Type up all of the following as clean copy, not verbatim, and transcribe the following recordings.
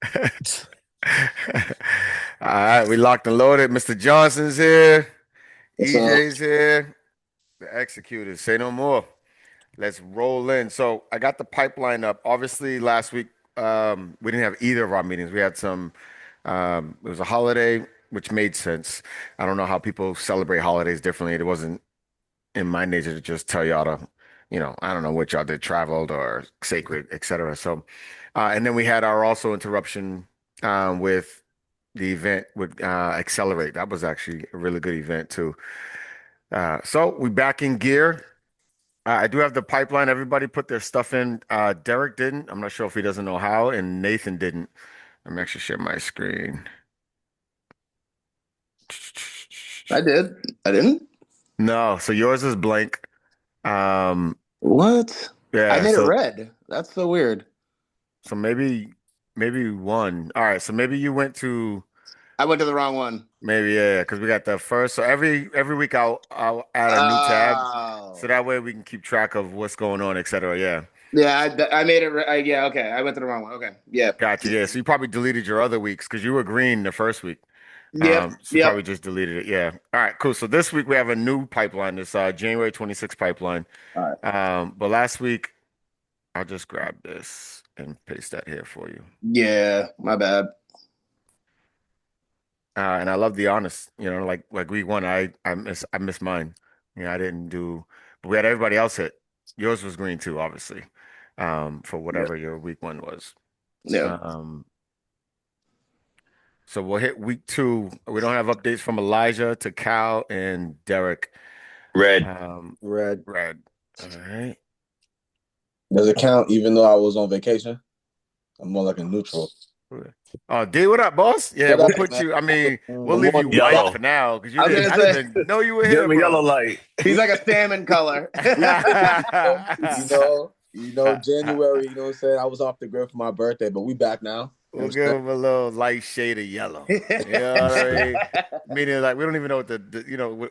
All right, we locked and loaded. Mr. Johnson's here. What's up? EJ's here. The executors. Say no more. Let's roll in. So I got the pipeline up. Obviously, last week we didn't have either of our meetings. We had some. It was a holiday, which made sense. I don't know how people celebrate holidays differently. It wasn't in my nature to just tell y'all to, I don't know what y'all did, traveled or sacred, etc. So, and then we had our also interruption with the event with Accelerate. That was actually a really good event too. So we back in gear. I do have the pipeline. Everybody put their stuff in. Derek didn't. I'm not sure if he doesn't know how, and Nathan didn't. I'm actually share my screen. I did. I didn't. No, so yours is blank. Um, What? I yeah, made it so red. That's so weird. maybe one. All right, so maybe you went to I went to the wrong one. maybe yeah, because we got the first. So every week I'll add a new tab, so Oh. that way we can keep track of what's going on, etc. Yeah, Yeah, I made it. Yeah, okay. I went to the wrong one. Okay. Yeah. gotcha. Yeah, so you probably deleted your other weeks because you were green the first week. Yep. So you probably Yep. just deleted it. Yeah. All right, cool. So this week we have a new pipeline. This January 26th pipeline. All right. But last week I'll just grab this and paste that here for you. Yeah, my bad. And I love the honest, like week one, I miss mine. I didn't do, but we had everybody else hit. Yours was green too, obviously, for Yep. whatever your week one was. Yep. Um, so we'll hit week two. We don't have updates from Elijah to Cal and Derek. Red. Um, Red. Red. All right. Does it count even though I was on vacation? I'm more like a neutral. Oh, D, what up, boss? Yeah, What we'll up, put man? you. I mean, we'll I'm leave on you the white yacht. for now because you I was didn't. gonna I didn't say even know you were Give here, me yellow bro. light. he's like a salmon color. January, you know what I'm saying? I was off the grid for my birthday, but we back now. You We'll give understand? him a little light shade of yellow. You know what I mean? Meaning, like, we don't even know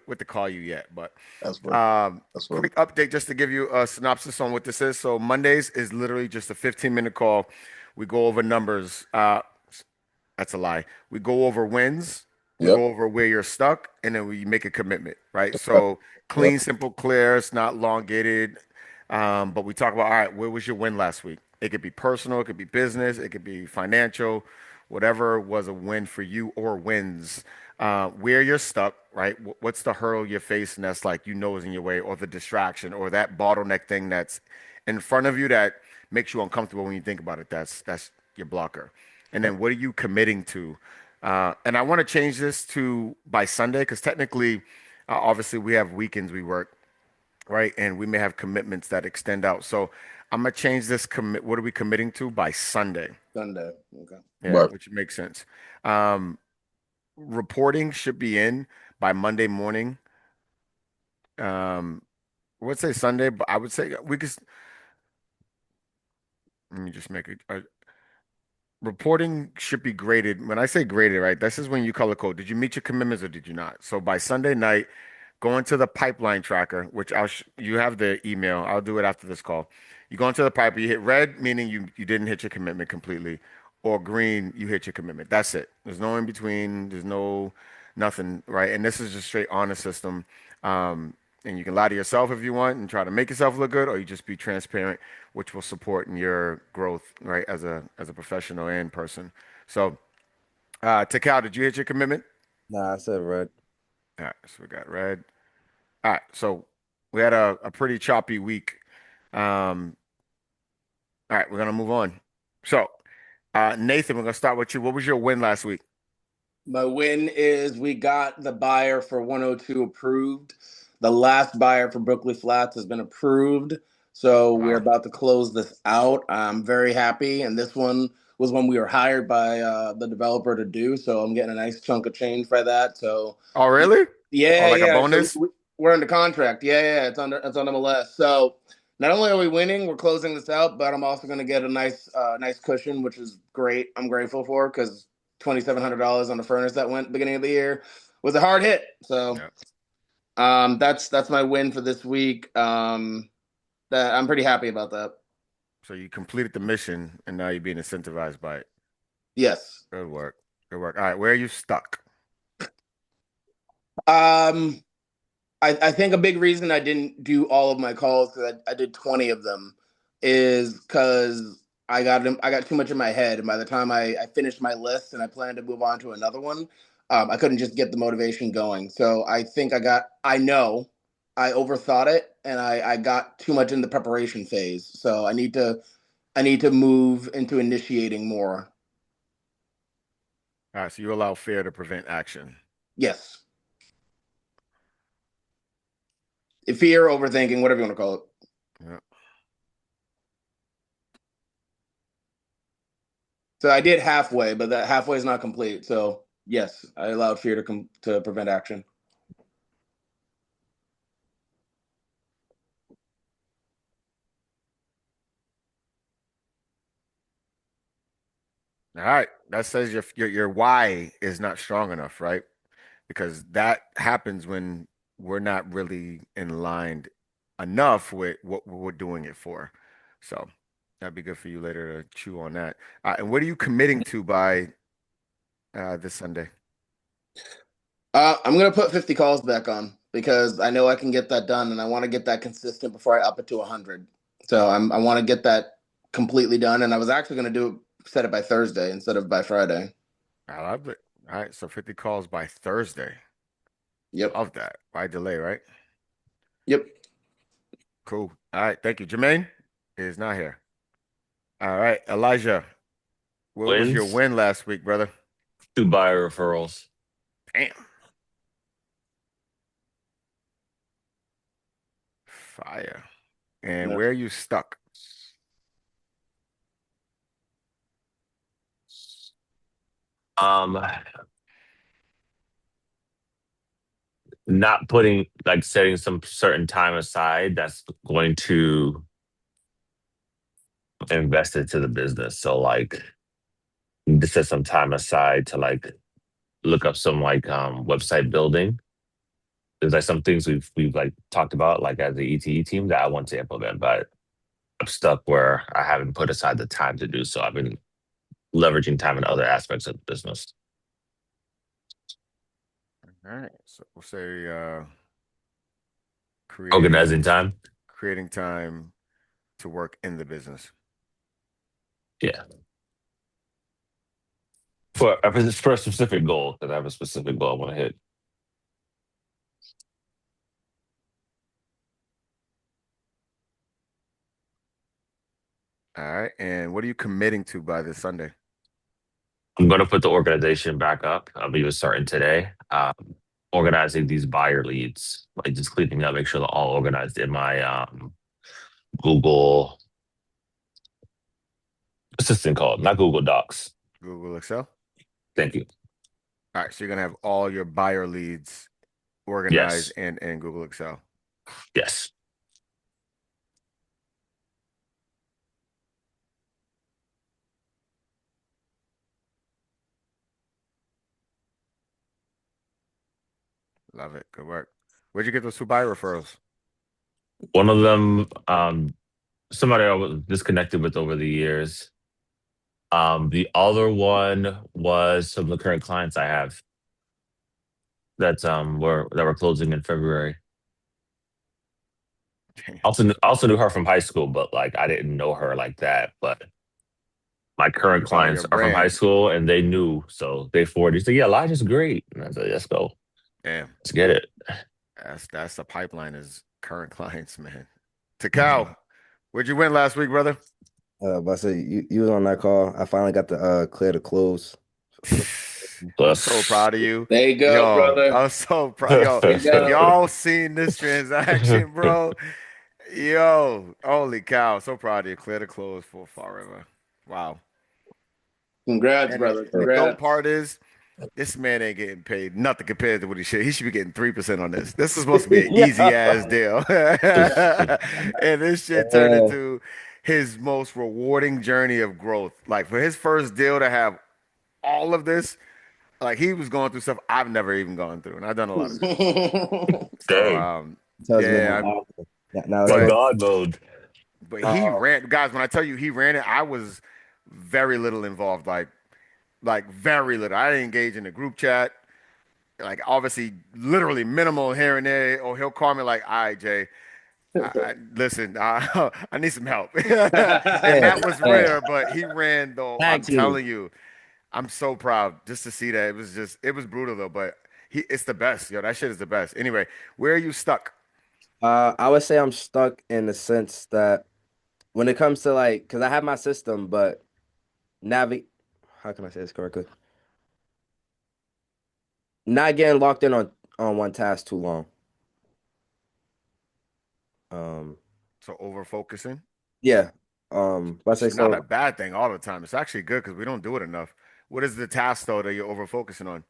what to call you yet. But That's funny. um, That's funny. quick update just to give you a synopsis on what this is. So Mondays is literally just a 15-minute call. We go over numbers. That's a lie. We go over wins. We Yep. go over where you're stuck, and then we make a commitment, right? Right. So Yep. clean, simple, clear. It's not elongated. But we talk about, all right, where was your win last week? It could be personal, it could be business, it could be financial, whatever was a win for you or wins. Where you're stuck, right? What's the hurdle you're facing that's like is in your way, or the distraction, or that bottleneck thing that's in front of you that makes you uncomfortable when you think about it. That's your blocker. And Yep. then what are you committing to? And I want to change this to by Sunday because technically, obviously, we have weekends we work, right? And we may have commitments that extend out. So I'm gonna change this commit. What are we committing to by Sunday? Sunday. Okay. Yeah, Work. which makes sense. Um, Reporting should be in by Monday morning. Um, I would say Sunday, but I would say we could. Let me just make it. Reporting should be graded. When I say graded, right, this is when you color code. Did you meet your commitments or did you not? So by Sunday night, go into the pipeline tracker, which you have the email. I'll do it after this call. You go into the pipe, you hit red, meaning you didn't hit your commitment completely, or green, you hit your commitment. That's it. There's no in between. There's no nothing, right? And this is just straight honest system. And you can lie to yourself if you want and try to make yourself look good, or you just be transparent, which will support in your growth, right, as a professional and person. So, Takao, did you hit your commitment? Nah, I said red. All right, so we got red. All right, so we had a pretty choppy week. Um, all right, we're gonna move on. So, Nathan, we're gonna start with you. What was your win last week? My win is we got the buyer for 102 approved. The last buyer for Brooklyn Flats has been approved. So we're Wow. about to close this out. I'm very happy. And this one was when we were hired by the developer to do. So I'm getting a nice chunk of change for that. So Oh, really? Oh, yeah, like a yeah. So bonus? we're under contract. Yeah, yeah. It's on MLS. So not only are we winning, we're closing this out, but I'm also going to get a nice cushion, which is great. I'm grateful for because $2,700 on the furnace that went beginning of the year was a hard hit. So Yeah. that's my win for this week. That I'm pretty happy about that. So you completed the mission, and now you're being incentivized by it. Yes. Good work. Good work. All right, where are you stuck? Um, I think a big reason I didn't do all of my calls because I did 20 of them is because I got too much in my head, and by the time I finished my list and I planned to move on to another one, I couldn't just get the motivation going. So I think I know I overthought it, and I got too much in the preparation phase. So I need to move into initiating more. All right, so you allow fear to prevent action. Yes, fear, overthinking, whatever you want to call it. Yeah. So I did halfway, but that halfway is not complete. So yes, I allowed fear to prevent action. All right, that says your why is not strong enough, right? Because that happens when we're not really in line enough with what we're doing it for. So that'd be good for you later to chew on that. And what are you committing to by this Sunday? I'm gonna put 50 calls back on because I know I can get that done, and I want to get that consistent before I up it to 100. So I want to get that completely done, and I was actually gonna do it, set it by Thursday instead of by Friday. I love it. All right, so 50 calls by Thursday. Yep. Love that. By delay, right? Yep. Cool. All right, thank you. Jermaine is not here. All right, Elijah, what was your Wins, win last week, brother? 2 buyer referrals. Damn, fire. And Yeah. where are you stuck? Um, Not putting like setting some certain time aside that's going to invest into the business. So like to set some time aside to like look up some like website building. There's like some things we've like talked about like as the ETE team that I want to implement, but I'm stuck where I haven't put aside the time to do so. I've been leveraging time in other aspects of the business. All right, so we'll say Organizing creating time. creating time to work in the business. Yeah. For a specific goal, because I have a specific goal I want to hit. All right, and what are you committing to by this Sunday? I'm going to put the organization back up. I'll even starting today. Organizing these buyer leads, like just cleaning up, make sure they're all organized in my Google assistant called, not Google Docs. Google Excel. Thank you. All right, so you're gonna have all your buyer leads organized Yes. in Google Excel. Yes. Love it. Good work. Where'd you get those two buyer referrals? One of them, somebody I was disconnected with over the years. The other one was some of the current clients I have that were closing in February. Damn. Also knew her from high school, but like I didn't know her like that. But my current Oh, your clients are from high brand. school and they knew, so they forwarded. He said, "Yeah, Elijah's great." And I said, "Let's go, Damn. let's get it." That's the pipeline is current clients, man. Takao, where'd you win last week, brother? But I said you was on that call. I finally got to clear the close for the. I'm so Plus, proud of you. There you go, Yo, brother. I'm so proud. Yo, There you if go. y'all seen this transaction, bro, yo, holy cow. So proud of you. Clear the close for forever. Wow. Congrats, And the, brother. the dope Congrats. part is this man ain't getting paid nothing compared to what he should. He should be getting 3% on this. This is supposed to be an easy Yeah. ass deal. And this shit turned Uh, into his most rewarding journey of growth. Like for his first deal to have all of this, like he was going through stuff I've never even gone through, and I've done a lot of deals. So dang, tells me yeah, I'm awesome. Now let's that but go. God mode. but he Uh, ran, guys. When I tell you he ran it, I was very little involved. Like like very little. I didn't engage in the group chat. Like obviously, literally minimal here and there. Or he'll call me like, "All right, Jay, listen, I need some help." And Yeah, that was yeah. rare, but he ran though. Tag I'm team. telling you, I'm so proud just to see that. It was brutal though, but it's the best. Yo, that shit is the best. Anyway, where are you stuck? I would say I'm stuck in the sense that when it comes to like, because I have my system, but navigate, how can I say this correctly? Not getting locked in on one task too long. Um, So over focusing, yeah. But I which say is not a so. bad thing all the time. It's actually good because we don't do it enough. What is the task though that you're over focusing on?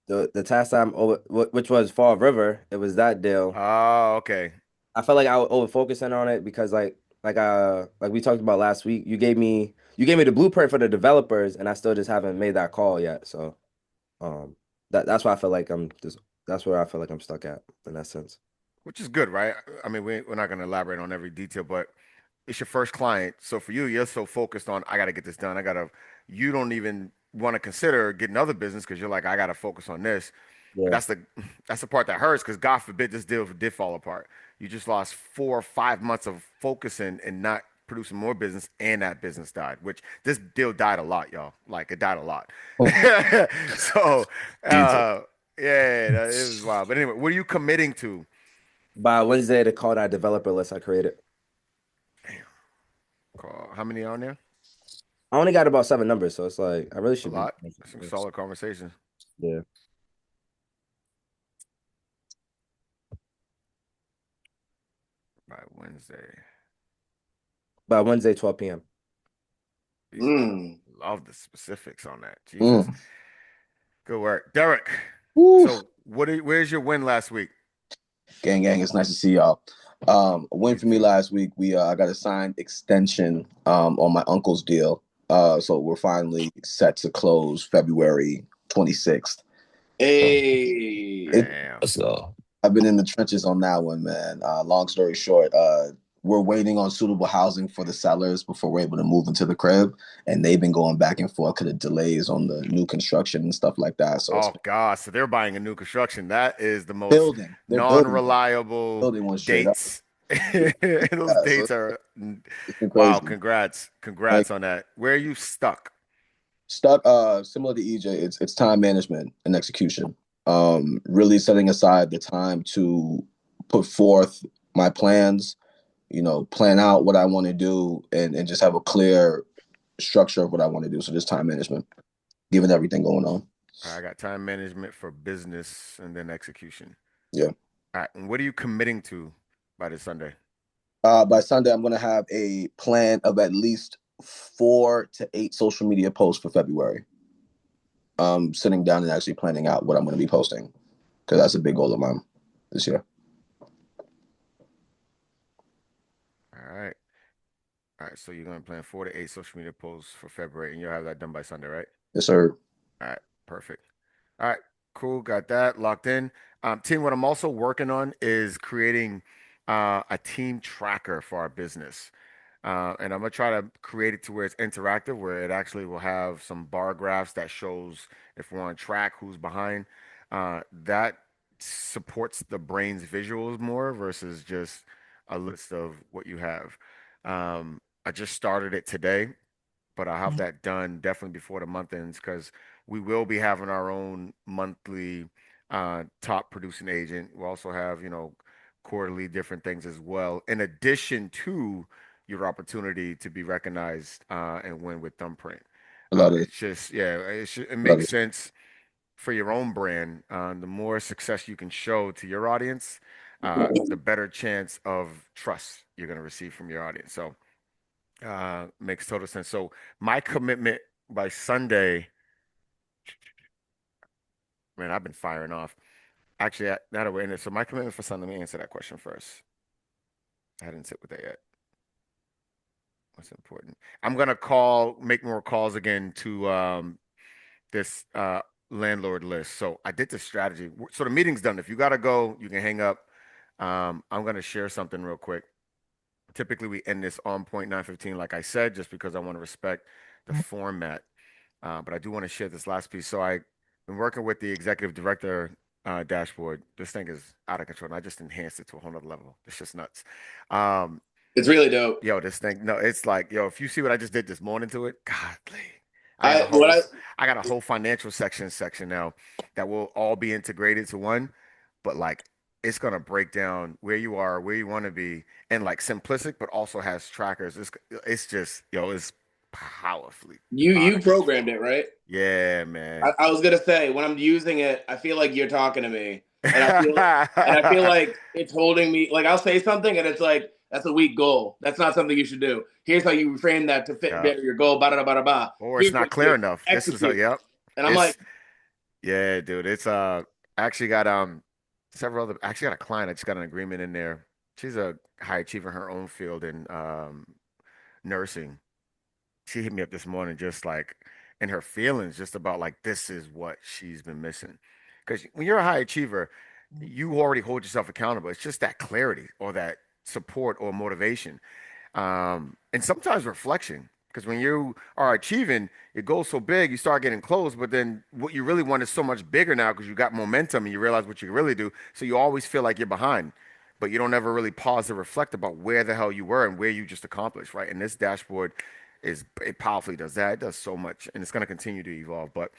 The task that I'm over, which was Fall River, it was that deal. Oh, okay. I felt like I was over focusing on it because like we talked about last week, you gave me the blueprint for the developers, and I still just haven't made that call yet. So that's why I feel like that's where I feel like I'm stuck at in that sense. Which is good, right? I mean, we're not going to elaborate on every detail, but it's your first client. So for you, you're so focused on, I got to get this done. You don't even want to consider getting other business because you're like, I got to focus on this. But Yeah. that's the part that hurts because God forbid this deal did fall apart. You just lost 4 or 5 months of focusing and not producing more business, and that business died. Which this deal died a lot, y'all. Like it died a lot. Oh, So, Jesus. yeah, it was wild. But anyway, what are you committing to? By Wednesday to call that developer list I created. Damn, how many on there? I only got about 7 numbers, so it's like I really A should be. lot. Some solid conversations Yeah. by Wednesday. By Wednesday, 12 p.m. Jesus, Mm. love the specifics on that. Jesus, Mm. good work, Derek. Woo. So, where's your win last week? Gang, it's nice to see y'all. A win You for me too. last week. We I got a signed extension on my uncle's deal. So we're finally set to close February 26th. Hey. It Damn. Let's go. I've been in the trenches on that one, man. Long story short, we're waiting on suitable housing for the sellers before we're able to move into the crib, and they've been going back and forth because of delays on the new construction and stuff like that. So it's Oh God, so they're buying a new construction. That is the most building. They're non-reliable building one straight up. dates. Those Yeah, so dates are it's been wow. crazy. Congrats, Like congrats on that. Where are you stuck? stuck similar to EJ, it's time management and execution. Really setting aside the time to put forth my plans, plan out what I want to do and just have a clear structure of what I want to do. So just time management, given everything going on. I got time management for business and then execution. Yeah. All right, and what are you committing to by this Sunday? By Sunday, I'm going to have a plan of at least 4 to 8 social media posts for February. Sitting down and actually planning out what I'm going to be posting because that's a big goal of mine this year. All right. All right, so you're gonna plan 4 to 8 social media posts for February, and you'll have that done by Sunday, right? Yes, sir. All right, perfect. All right, cool. Got that locked in. Team, what I'm also working on is creating a team tracker for our business. And I'm gonna try to create it to where it's interactive, where it actually will have some bar graphs that shows if we're on track, who's behind. That supports the brain's visuals more versus just a list of what you have. I just started it today, but I'll have that done definitely before the month ends because we will be having our own monthly top producing agent. We'll also have, quarterly different things as well, in addition to your opportunity to be recognized and win with Thumbprint. I love it. It's just, yeah, it Love makes it. sense for your own brand. The more success you can show to your audience, the better chance of trust you're going to receive from your audience. So, makes total sense. So my commitment by Sunday, man, I've been firing off. Actually, now that we're in it, so my commitment for Sunday, let me answer that question first. I hadn't sit with that yet. What's important? I'm gonna make more calls again to this landlord list. So I did the strategy. So the meeting's done. If you gotta go, you can hang up. I'm gonna share something real quick. Typically, we end this on point 9:15, like I said, just because I want to respect the format. But I do want to share this last piece. So I've been working with the executive director dashboard. This thing is out of control, and I just enhanced it to a whole nother level. It's just nuts. Um, It's really dope. Yo, this thing, no, it's like, yo, if you see what I just did this morning to it, godly. I got a I what whole, I I got a whole financial section now that will all be integrated to one, but like it's gonna break down where you are, where you want to be, and like simplistic, but also has trackers. It's just, yo, it's powerfully out you of programmed control. it, right? Yeah, man. I was gonna say when I'm using it, I feel like you're talking to me, and I feel like it's holding me. Like I'll say something, and it's like that's a weak goal. That's not something you should do. Here's how you reframe that to fit Yeah. better your goal. Ba da ba da ba. Or it's Here's what not you clear do. enough. This is how, Execute. yep. And I'm like, It's Yeah, dude. It's I actually got several other I actually got a client. I just got an agreement in there. She's a high achiever in her own field in nursing. She hit me up this morning just like in her feelings just about like this is what she's been missing. Because when you're a high achiever, you already hold yourself accountable. It's just that clarity or that support or motivation. And sometimes reflection. Because when you are achieving, it goes so big, you start getting close, but then what you really want is so much bigger now because you got momentum and you realize what you can really do. So you always feel like you're behind, but you don't ever really pause to reflect about where the hell you were and where you just accomplished, right? And this dashboard it powerfully does that. It does so much, and it's going to continue to evolve. But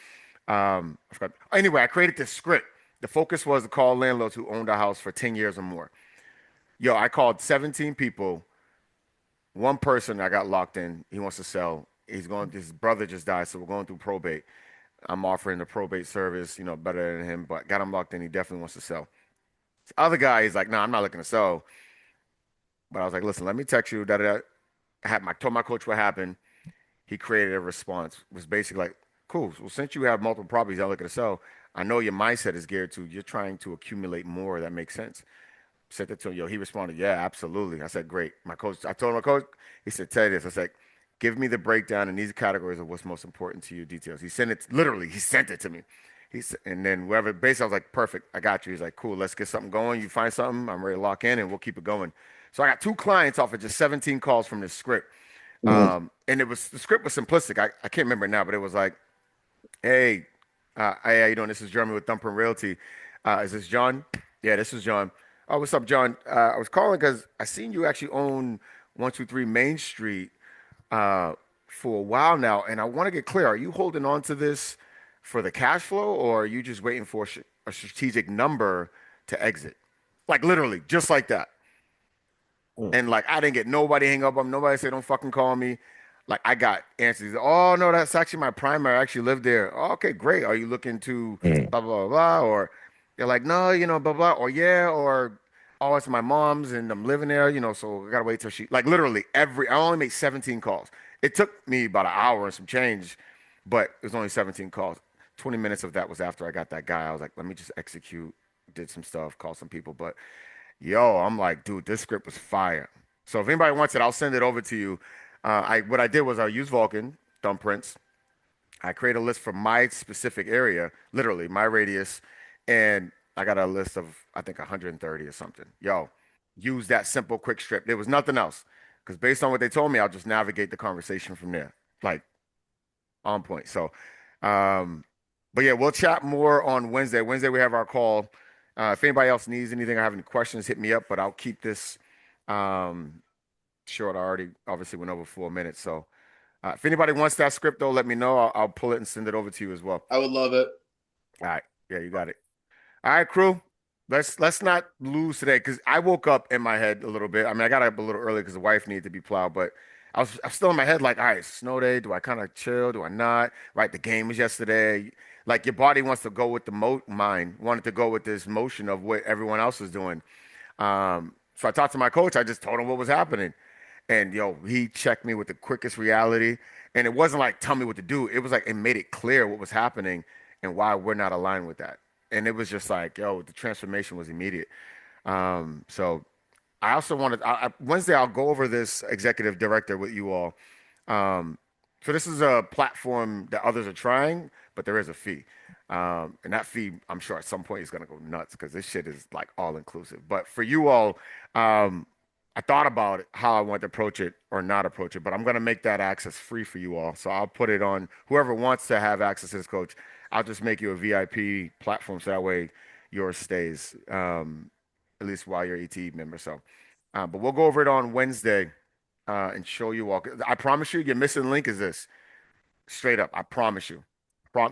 I forgot. Anyway, I created this script. The focus was to call landlords who owned a house for 10 years or more. Yo, I called 17 people. One person I got locked in. He wants to sell. His brother just died, so we're going through probate. I'm offering the probate service, better than him, but got him locked in. He definitely wants to sell. This other guy, he's like, nah, I'm not looking to sell. But I was like, listen, let me text you. Da, da, da. Told my coach what happened. He created a response. It was basically like, cool. Well, since you have multiple properties I'm looking to sell, I know your mindset is geared to you're trying to accumulate more. That makes sense. Sent it to him. Yo, he responded, yeah, absolutely. I said, great. I told my coach, he said, tell you this. I said, give me the breakdown in these categories of what's most important to you details. He sent it, literally, he sent it to me. And then whoever, basically, I was like, perfect, I got you. He's like, cool, let's get something going. You find something, I'm ready to lock in and we'll keep it going. So I got two clients off of just 17 calls from this script. Mhm. And the script was simplistic. I can't remember it now, but it was like, hey, hey, how you doing? This is Jeremy with Thumbprint Realty. Is this John? Yeah, this is John. Oh, what's up, John? I was calling because I seen you actually own 123 Main Street for a while now, and I want to get clear. Are you holding on to this for the cash flow, or are you just waiting for a strategic number to exit? Like literally, just like that. Mm. And like I didn't get nobody hang up on nobody say don't fucking call me. Like I got answers. Oh no, that's actually my primary. I actually live there. Oh, okay, great. Are you looking to Mm. blah blah blah blah? Or they're like, no, blah blah. Or yeah, or oh, it's my mom's and I'm living there. So I gotta wait till she like literally I only made 17 calls. It took me about an hour and some change, but it was only 17 calls. 20 minutes of that was after I got that guy. I was like, let me just execute. Did some stuff, call some people, but yo, I'm like, dude, this script was fire. So if anybody wants it, I'll send it over to you. What I did was I used Vulkan thumbprints. I create a list for my specific area, literally my radius, and I got a list of I think 130 or something. Yo, use that simple quick strip. There was nothing else because based on what they told me, I'll just navigate the conversation from there, like on point. So, um, but yeah, we'll chat more on Wednesday. Wednesday we have our call. If anybody else needs anything or have any questions, hit me up. But I'll keep this um, short. I already obviously went over 4 minutes. So if anybody wants that script, though, let me know. I'll pull it and send it over to you as well. I would love it. All right. Yeah, you got it. All right, crew. Let's not lose today because I woke up in my head a little bit. I mean, I got up a little early because the wife needed to be plowed, but I was still in my head like, all right, snow day. Do I kind of chill? Do I not? Right, the game was yesterday. Like your body wants to go with the mind wanted to go with this motion of what everyone else is doing. So I talked to my coach. I just told him what was happening, and yo, he checked me with the quickest reality. And it wasn't like tell me what to do. It was like it made it clear what was happening and why we're not aligned with that. And it was just like, yo, the transformation was immediate. So I also wanted Wednesday. I'll go over this executive director with you all. Um, so this is a platform that others are trying, but there is a fee. And that fee, I'm sure at some point is gonna go nuts because this shit is like all inclusive. But for you all, um, I thought about it, how I want to approach it or not approach it, but I'm going to make that access free for you all. So I'll put it on whoever wants to have access to this coach. I'll just make you a VIP platform so that way yours stays, at least while you're ET member. So, but we'll go over it on Wednesday and show you all. I promise you, your missing link is this. Straight up, I promise you.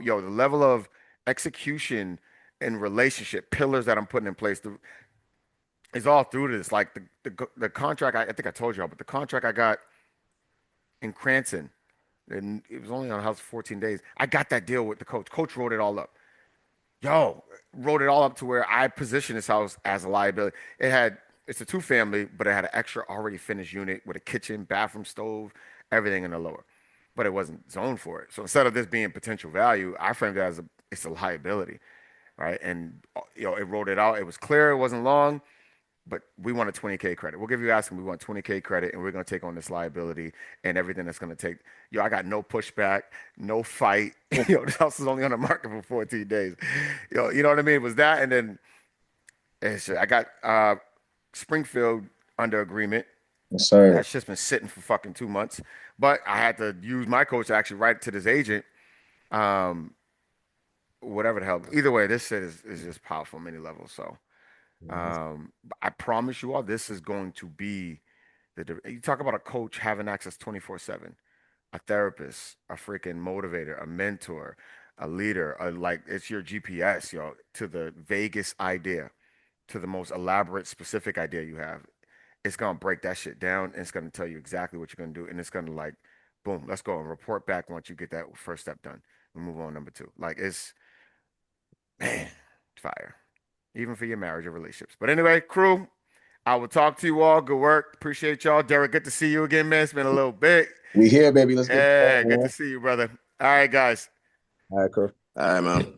Yo, the level of execution and relationship pillars that I'm putting in place is all through this. Like the contract, I think I told y'all, but the contract I got in Cranston, and it was only on a house for 14 days. I got that deal with the coach. Coach wrote it all up. Yo, wrote it all up to where I positioned this house as a liability. It's a two family, but it had an extra already finished unit with a kitchen, bathroom, stove, everything in the lower. But it wasn't zoned for it. So instead of this being potential value, I framed it as it's a liability, right? And it wrote it out. It was clear. It wasn't long, but we want a 20K credit. We'll give you asking. We want 20K credit, and we're going to take on this liability and everything that's going to take. I got no pushback, no fight. This house is only on the market for 14 days. You know what I mean? It was that, and then I got Springfield under agreement. Yes, sir. That's just been sitting for fucking 2 months. But I had to use my coach to actually write it to this agent. Whatever the hell. Either way, this shit is just powerful on many levels. So I promise you all, this is going to be you talk about a coach having access 24/7, a therapist, a freaking motivator, a mentor, a leader, like it's your GPS, to the vaguest idea, to the most elaborate, specific idea you have. It's gonna break that shit down and it's gonna tell you exactly what you're gonna do. And it's gonna like, boom, let's go and report back once you get that first step done. We move on number two. Like it's man, fire. Even for your marriage or relationships. But anyway, crew, I will talk to you all. Good work. Appreciate y'all. Derek, good to see you again, man. It's been a little bit. We here, baby. Let's get Yeah, it good man. to see you, brother. All right, guys. All right, cool. All right, man.